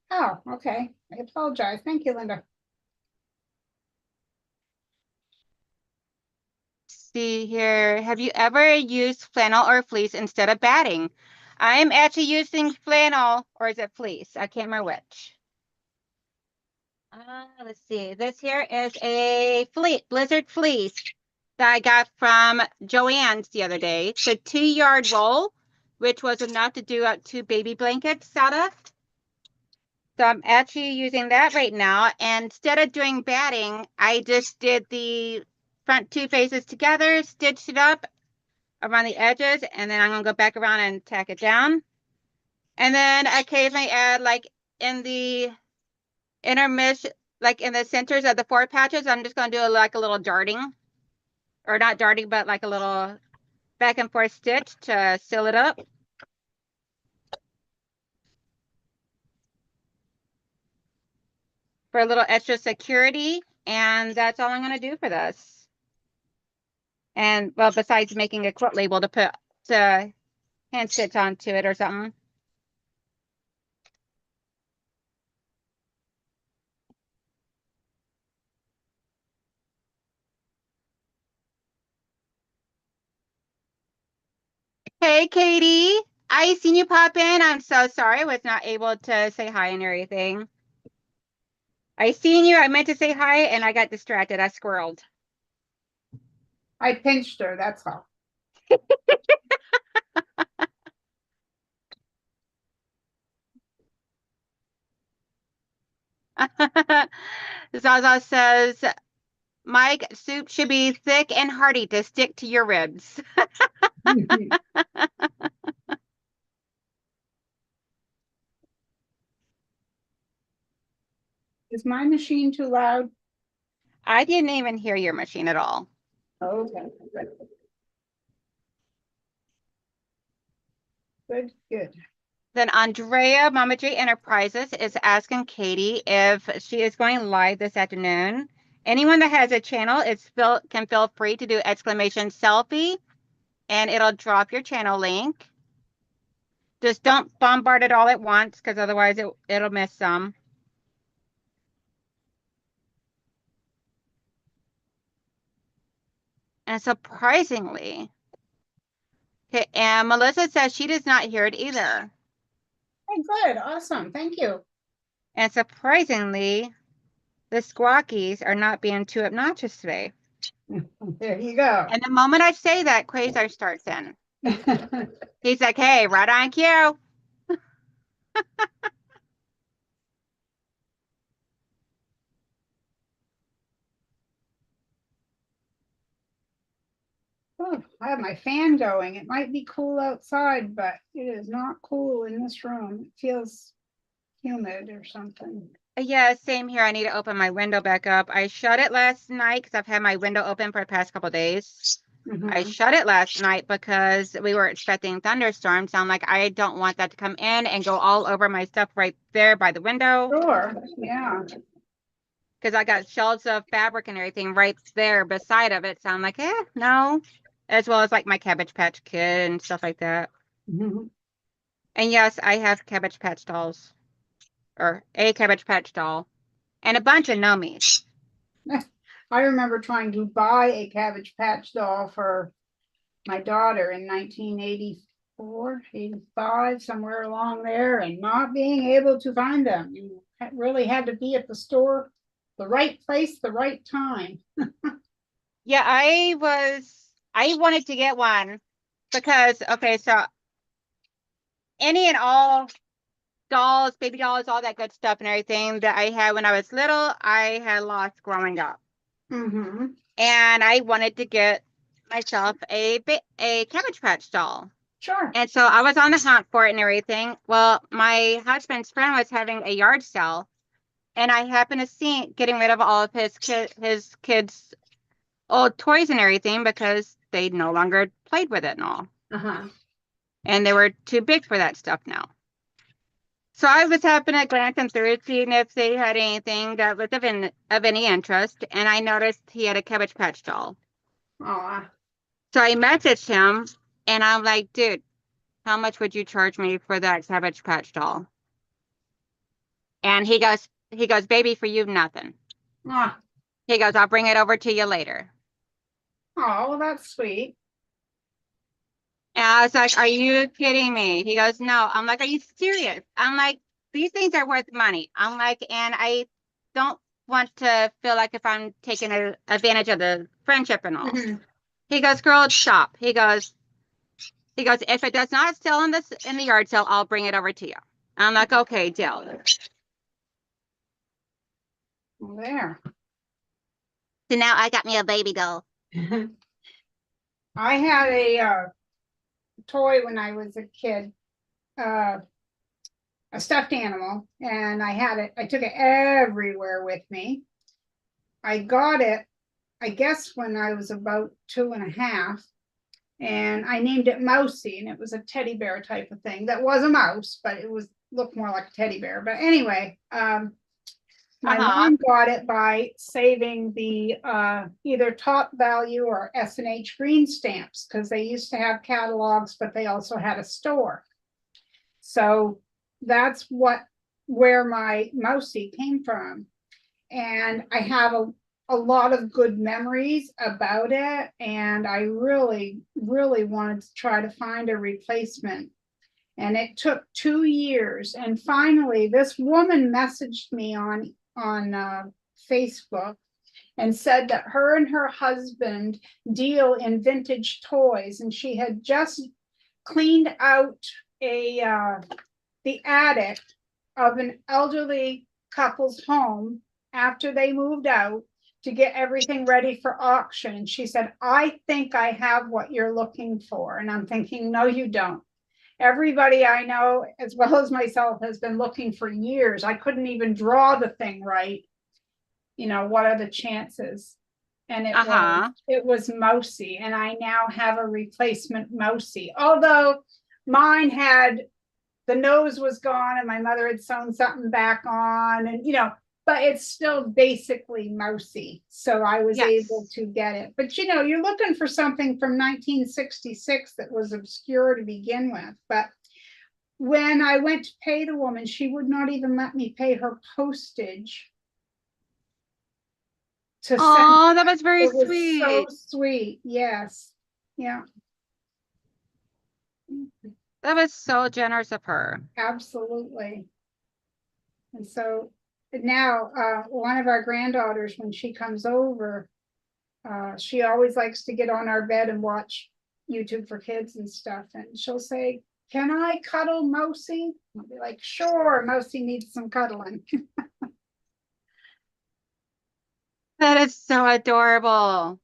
B: Oh, okay. I apologize. Thank you, Linda.
A: See here, have you ever used flannel or fleece instead of batting? I am actually using flannel, or is it fleece? I can't remember which. Let's see. This here is a blizzard fleece that I got from Joann's the other day. It's a 2-yard roll, which was enough to do up 2 baby blankets out of. So I'm actually using that right now. And instead of doing batting, I just did the front 2 faces together, stitched it up around the edges, and then I'm gonna go back around and tack it down. And then occasionally add like in the intermish, like in the centers of the 4 patches, I'm just gonna do like a little darting, or not darting, but like a little back and forth stitch to seal it up. For a little extra security, and that's all I'm gonna do for this. And well, besides making a quilt label to put to hand stitch onto it or something. Hey, Katie. I seen you pop in. I'm so sorry I was not able to say hi and everything. I seen you. I meant to say hi and I got distracted. I squirreled.
B: I pinched her, that's all.
A: Zaza says, Mike, soup should be thick and hearty to stick to your ribs.
B: Is my machine too loud?
A: I didn't even hear your machine at all.
B: Okay. Good.
A: Then Andrea, Mama J Enterprises, is asking Katie if she is going live this afternoon. Anyone that has a channel can feel free to do exclamation selfie, and it'll drop your channel link. Just don't bombard it all at once, because otherwise it'll miss some. And surprisingly, okay, and Melissa says she does not hear it either.
B: Oh, good. Awesome. Thank you.
A: And surprisingly, the squawkies are not being too obnoxious today.
B: There you go.
A: And the moment I say that, Quasar starts in. He's like, hey, right on cue.
B: Oh, I have my fan going. It might be cool outside, but it is not cool in this room. It feels humid or something.
A: Yeah, same here. I need to open my window back up. I shut it last night because I've had my window open for the past couple days. I
B: Mhm.
A: shut it last night because we were expecting thunderstorms. I'm like, I don't want that to come in and go all over my stuff right there by the window
B: Sure, yeah.
A: because I got shelves of fabric and everything right there beside of it. So I'm like, no. As well as like my Cabbage Patch Kid and stuff like that.
B: Mhm.
A: And yes, I have Cabbage Patch dolls or a Cabbage Patch doll and a bunch of Nomies.
B: I remember trying to buy a Cabbage Patch doll for my daughter in 1984, 85, somewhere along there, and not being able to find them. You really had to be at the store, the right place, the right time.
A: Yeah, I wanted to get one because, okay, so any and all dolls, baby dolls, all that good stuff and everything that I had when I was little, I had lost growing up.
B: Mm-hmm.
A: And I wanted to get myself a Cabbage Patch doll.
B: Sure.
A: And so I was on the hunt for it and everything. Well, my husband's friend was having a yard sale, and I happened to see getting rid of all of his kids' old toys and everything because they no longer played with it and all.
B: Uh-huh.
A: And they were too big for that stuff now. So I was happening to glancing through it, seeing if they had anything that was of any interest, and I noticed he had a Cabbage Patch doll.
B: Aw.
A: So I messaged him, and I'm like, dude, how much would you charge me for that Cabbage Patch doll? And he goes, baby, for you, nothing.
B: Ah.
A: He goes, I'll bring it over to you later.
B: Oh, well, that's sweet.
A: And I was like, are you kidding me? He goes, no. I'm like, are you serious? I'm like, these things are worth money. I'm like, and I don't want to feel like if I'm taking advantage of the friendship and all.
B: Mhm.
A: He goes, girl, stop. He goes, if it does not sell in the yard sale, I'll bring it over to you. I'm like, okay, deal.
B: There.
A: So now I got me a baby doll.
B: I had a toy when I was a kid, uh, a stuffed animal, and I had it. I took it everywhere with me. I got it, I guess, when I was about 2.5, and I named it Mousy, and it was a teddy bear type of thing. That was a mouse, but it was looked more like a teddy bear. But anyway, my
A: Uh-huh.
B: mom got it by saving the either top value or S&H green stamps because they used to have catalogs, but they also had a store. So that's where my Mousy came from. And I have a lot of good memories about it. And I really, really wanted to try to find a replacement. And it took 2 years. And finally, this woman messaged me on Facebook and said that her and her husband deal in vintage toys, and she had just cleaned out a the attic of an elderly couple's home after they moved out to get everything ready for auction. And she said, I think I have what you're looking for. And I'm thinking, no, you don't. Everybody I know, as well as myself, has been looking for years. I couldn't even draw the thing right. What are the chances? And
A: Uh-huh.
B: it was Mousy, and I now have a replacement Mousy. Although mine had the nose was gone and my mother had sewn something back on, and but it's still basically Mousy. So I was able
A: Yes.
B: to get it. But you're looking for something from 1966 that was obscure to begin with. But when I went to pay the woman, she would not even let me pay her postage to send.
A: Oh, that was very
B: It was so
A: sweet.
B: sweet. Yes. Yeah,
A: That was so generous of her.
B: absolutely. And so now, one of our granddaughters, when she comes over, she always likes to get on our bed and watch YouTube for kids and stuff. And she'll say, can I cuddle Mousy? I'll be like, sure, Mousy needs some cuddling.
A: That is so adorable.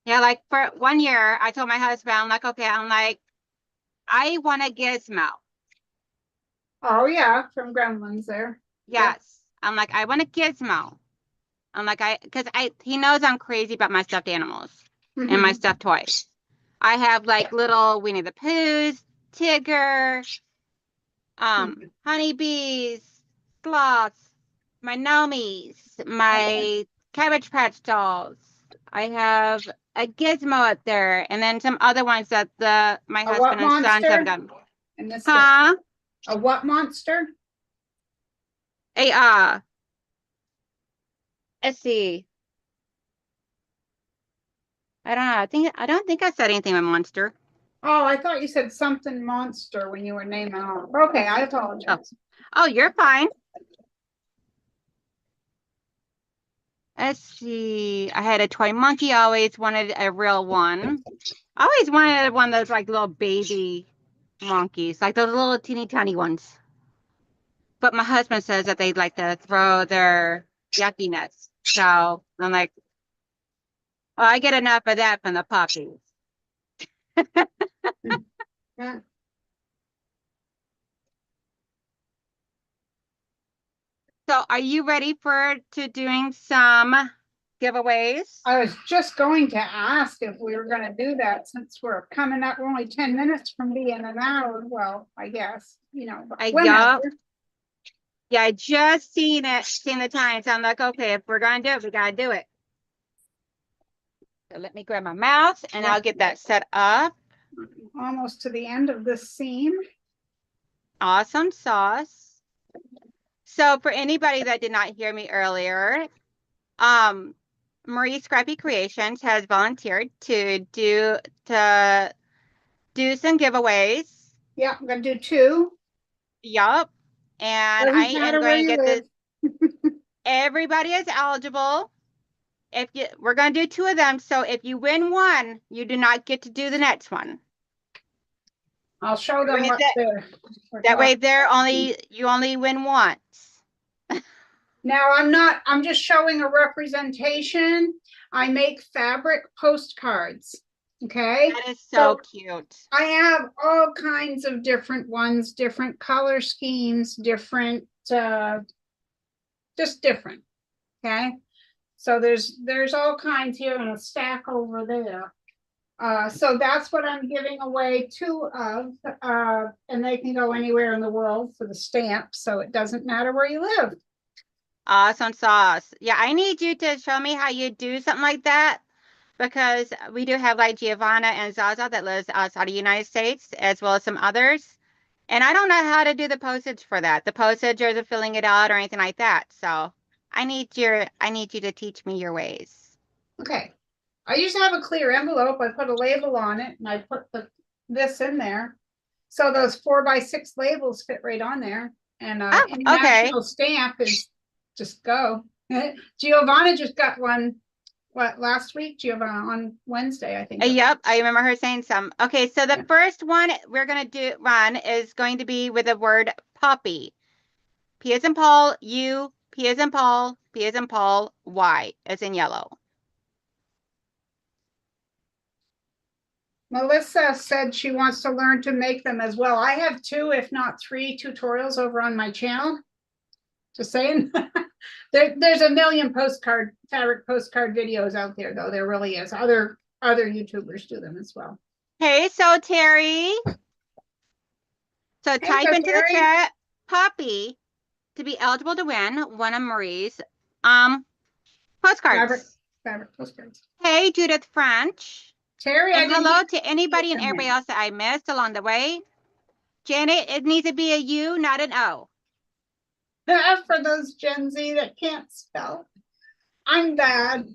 A: Yeah, like for 1 year, I told my husband, I'm like, okay, I'm like, I want a gizmo.
B: Oh, yeah, from Gremlins there. Yep.
A: Yes. I'm like, I want a gizmo. I'm like, because he knows I'm crazy about my stuffed animals. and my stuffed toys. I have like little Winnie the Poohs, Tigger, honeybees, sloths, my gnomies, my Cabbage Patch dolls. I have a gizmo up there, and then some other ones that my
B: A what
A: husband and sons have
B: monster?
A: done.
B: I missed it.
A: Huh?
B: A what monster?
A: A let's see. I don't know. I don't think I said anything with monster.
B: Oh, I thought you said something monster when you were naming off. Okay, I apologize.
A: Oh, you're fine. Let's see. I had a toy monkey. I always wanted a real one. I always wanted one of those like little baby monkeys, like those little teeny tiny ones. But my husband says that they like to throw their yuckiness. So I'm like, well, I get enough of that from the puppies.
B: Yeah.
A: So are you ready to doing some giveaways?
B: I was just going to ask if we were going to do that since we're coming up. We're only 10 minutes from being an hour. Well, I guess, but whenever.
A: Yeah, I just seen the time. So I'm like, okay, if we're gonna do it, we gotta do it. So let me grab my mouse and I'll get that set up.
B: Almost to the end of this seam.
A: Awesome sauce. So for anybody that did not hear me earlier, Marie Scrappy Creations has volunteered to do some giveaways.
B: Yeah, I'm gonna do 2.
A: Yup. And I
B: Doesn't
A: am
B: matter where
A: going to
B: you
A: get
B: live.
A: everybody is eligible. We're going to do 2 of them. So if you win one, you do not get to do the next one.
B: I'll show them what
A: that way you only win once.
B: Now I'm just showing a representation. I make fabric postcards. Okay.
A: That is so cute.
B: I have all kinds of different ones, different color schemes, different, just different. Okay. So there's all kinds here and a stack over there. So that's what I'm giving away 2 of, and they can go anywhere in the world for the stamp. So it doesn't matter where you live.
A: Awesome sauce. Yeah, I need you to show me how you do something like that because we do have like Giovanna and Zaza that lives outside of the United States as well as some others. And I don't know how to do the postage for that. The postage or the filling it out or anything like that. So I need you to teach me your ways.
B: Okay. I usually have a clear envelope. I put a label on it and I put this in there. So those 4x6 labels fit right on there. And international stamp is just go. Giovanna just got one, last week? Giovanna on Wednesday, I think.
A: Yep, I remember her saying some. Okay, so the first one we're going to run is going to be with the word poppy. P as in Paul, U, P as in Paul, P as in Paul, Y as in yellow.
B: Melissa said she wants to learn to make them as well. I have 2, if not 3 tutorials over on my channel. Just saying. There's a million fabric postcard videos out there, though. There really is. Other YouTubers do them as well.
A: Hey, so Terry. So type into the chat Poppy to be eligible to win one of Marie's postcards.
B: Fabric postcards.
A: Hey, Judith French.
B: Terry,
A: and hello to anybody and everybody else that I missed along the way. Janet, it needs to be a U, not an O.
B: For those Gen Z that can't spell, I'm bad.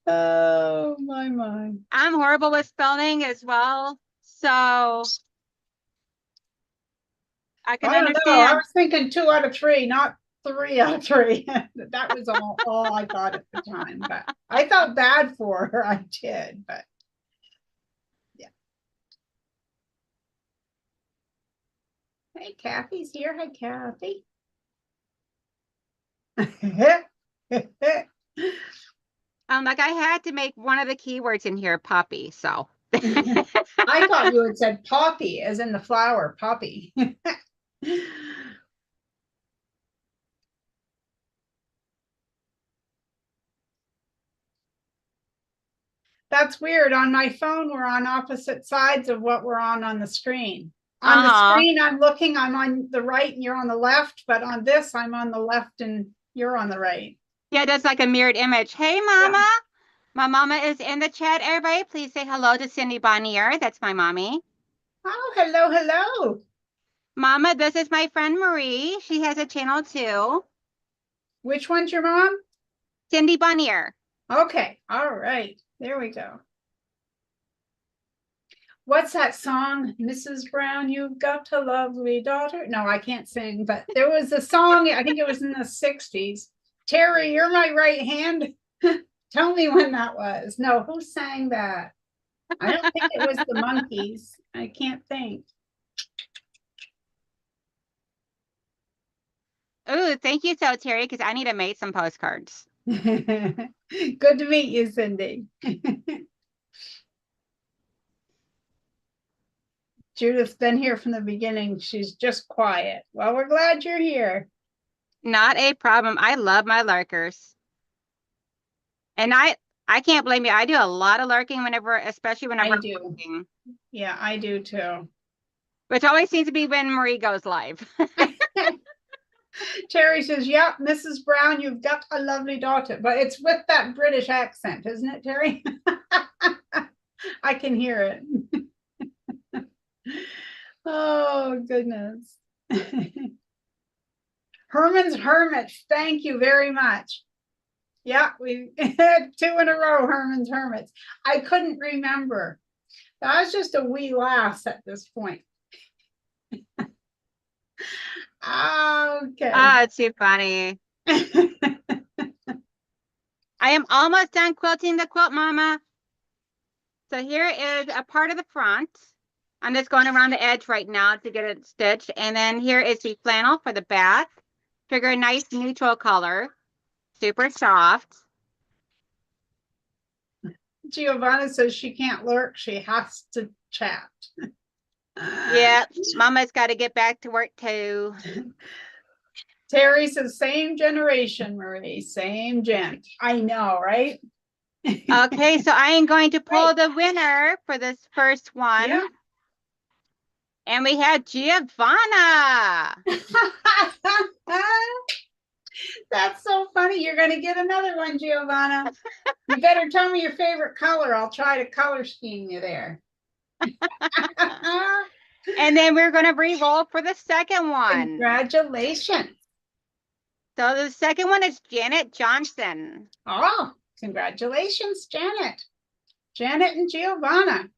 B: Oh my.
A: I'm horrible with spelling as well, so I can understand.
B: I was thinking 2 out of 3, not 3 out of 3. That was all I thought at the time, but I felt bad for her. I did, but yeah. Hey, Kathy's here. Hi, Kathy.
A: Like I had to make one of the keywords in here poppy, so.
B: I thought you had said poppy, as in the flower, poppy. That's weird. On my phone, we're on opposite sides of what we're on the screen. On the
A: Uh-huh.
B: screen, I'm on the right and you're on the left, but on this, I'm on the left and you're on the right.
A: Yeah, that's like a mirrored image. Hey,
B: Yeah.
A: Mama. My mama is in the chat. Everybody, please say hello to Cindy Bonnier. That's my mommy.
B: Oh, hello, hello.
A: Mama, this is my friend Marie. She has a channel too.
B: Which one's your mom?
A: Cindy Bonnier.
B: Okay. All right. There we go. What's that song? Mrs. Brown, you've got a lovely daughter. No, I can't sing, but there was a song, I think it was in the 60s. Terry, you're my right hand. Tell me when that was. No, who sang that? I don't think it was the Monkees. I can't think.
A: Ooh, thank you so, Terry, because I need to make some postcards.
B: Good to meet you, Cindy. Judith's been here from the beginning. She's just quiet. Well, we're glad you're here.
A: Not a problem. I love my lurkers. And I can't blame you. I do a lot of lurking whenever, especially whenever
B: I
A: I'm
B: do.
A: working,
B: Yeah, I do too.
A: which always seems to be when Marie goes live.
B: Terry says, "Yep, Mrs. Brown, you've got a lovely daughter." But it's with that British accent, isn't it, Terry? I can hear it. Oh, goodness. Herman's Hermit, thank you very much. Yeah, we had 2 in a row, Herman's Hermits. I couldn't remember. That was just a wee laugh at this point. Okay.
A: Ah, it's too funny. I am almost done quilting the quilt, Mama. So here is a part of the front. I'm just going around the edge right now to get it stitched. And then here is the flannel for the back. Figure a nice neutral color. Super soft.
B: Giovanna says she can't lurk. She has to chat.
A: Yeah, Mama's got to get back to work too.
B: Terry says, same generation, Marie, same gen. I know, right?
A: Okay, so I am going to pull the winner for this first one.
B: Yeah.
A: And we have Giovanna.
B: That's so funny. You're going to get another one, Giovanna. You better tell me your favorite color. I'll try to color scheme you there.
A: And then we're going to re-roll for the second one.
B: Congratulations.
A: So the second one is Janet Johnson.
B: Oh, congratulations, Janet. Janet and Giovanna.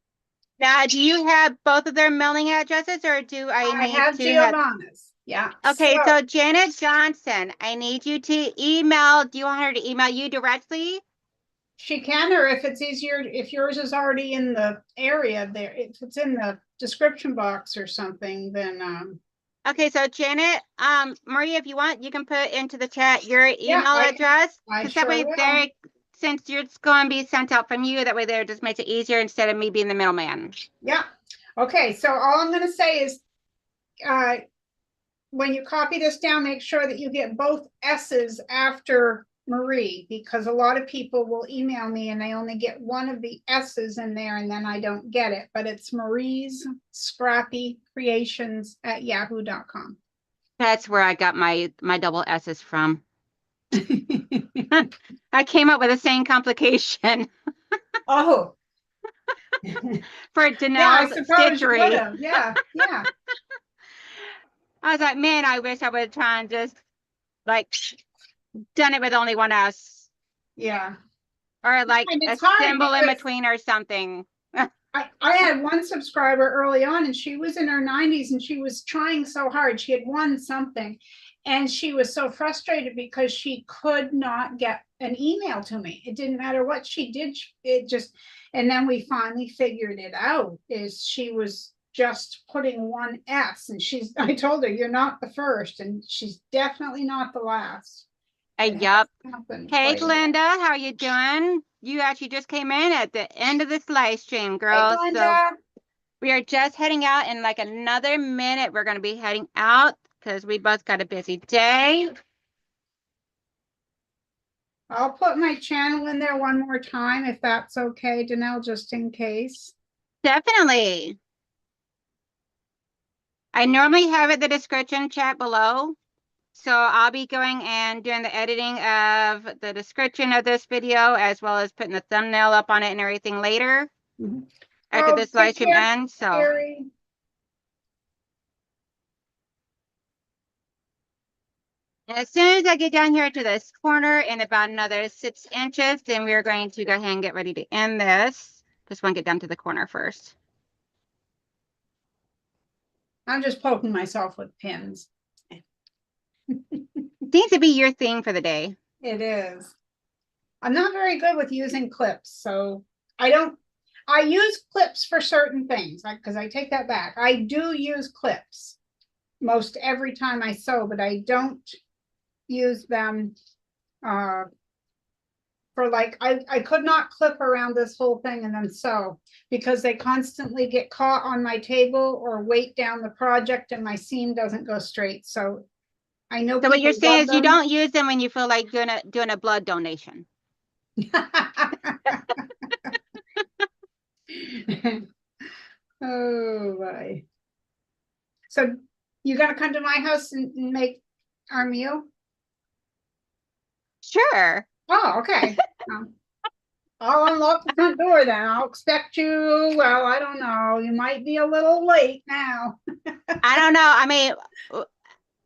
A: Now, do you have both of their mailing addresses, or do I need
B: have
A: to
B: Giovanna's. Yeah.
A: Okay, so Janet Johnson, I need you to email. Do you want her to email you directly?
B: She can, or if it's easier, if yours is already in the area there, if it's in the description box or something, then
A: Okay, so Janet, Maria, if you want, you can put into the chat your email address.
B: I
A: Because that way
B: will.
A: since it's going to be sent out from you, that way there just makes it easier instead of me being the middleman.
B: Yeah. Okay, so all I'm going to say is when you copy this down, make sure that you get both S's after Marie, because a lot of people will email me and they only get one of the S's in there and then I don't get it. But it's Marie's Scrappy Creations at yahoo.com.
A: That's where I got my double S's from. I came up with the same complication.
B: Oh.
A: For Donnell's Stitchery.
B: Yeah.
A: I was like, man, I wish I would try and just like done it with only one S.
B: Yeah.
A: Or like a symbol in between or something.
B: I had one subscriber early on and she was in her 90s and she was trying so hard. She had won something and she was so frustrated because she could not get an email to me. It didn't matter what she did. It just, and then we finally figured it out, is she was just putting one S, and I told her, you're not the first, and she's definitely not the last.
A: Yep. Hey, Glenda, how are you doing? You actually just came in at the end of this live stream, girl.
B: Hey,
A: so we are just heading out in like another minute. We're going to be heading out because we both got a busy day.
B: I'll put my channel in there one more time if that's okay, Danelle, just in case.
A: Definitely. I normally have it the description chat below. So I'll be going and doing the editing of the description of this video as well as putting the thumbnail up on it and everything later
B: Mhm.
A: after
B: Oh,
A: this live
B: take
A: stream
B: care,
A: ends. So
B: Carrie.
A: as soon as I get down here to this corner in about another 6 inches, then we're going to go ahead and get ready to end this. Just want to get down to the corner first.
B: I'm just poking myself with pins.
A: Seems to be your thing for the day.
B: It is. I'm not very good with using clips, so I don't. I use clips for certain things, like because I take that back. I do use clips most every time I sew, but I don't use them uh, for like I could not clip around this whole thing and then sew because they constantly get caught on my table or weight down the project and my seam doesn't go straight. So I know
A: So what you're
B: people
A: saying
B: love
A: is you
B: them.
A: don't use them when you feel like doing a blood donation.
B: Oh boy. So you gonna come to my house and make our meal?
A: Sure.
B: Oh, okay. I'll unlock the front door then. I'll expect you. Well, I don't know. You might be a little late now.
A: I don't know. I mean,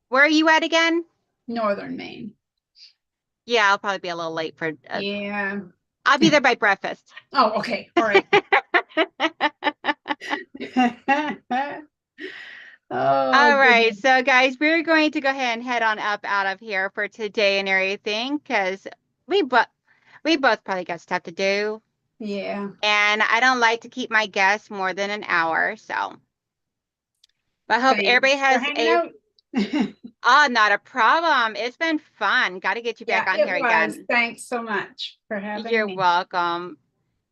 A: where are you at again?
B: Northern Maine.
A: Yeah, I'll probably be a little late for.
B: Yeah.
A: I'll be there by breakfast.
B: Oh, okay. All right. Oh,
A: All right,
B: goodness.
A: so guys, we're going to go ahead and head on up out of here for today and everything because we both probably got stuff to do,
B: Yeah.
A: and I don't like to keep my guests more than an hour. So, but I hope everybody
B: Thanks for
A: has
B: hanging
A: a.
B: out.
A: Not a problem. It's been fun. Got to get you back
B: Yeah,
A: on
B: it
A: here
B: was.
A: again.
B: Thanks so much for having
A: You're
B: me.
A: welcome.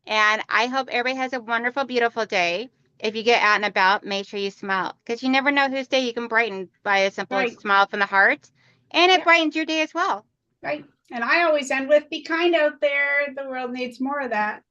A: And I hope everybody has a wonderful, beautiful day. If you get out and about, make sure you smile because you never know whose day you can brighten by a simple
B: Right.
A: smile from the heart. And it
B: Yeah,
A: brightens your day as well.
B: right. And I always end with be kind out there. The world needs more of that.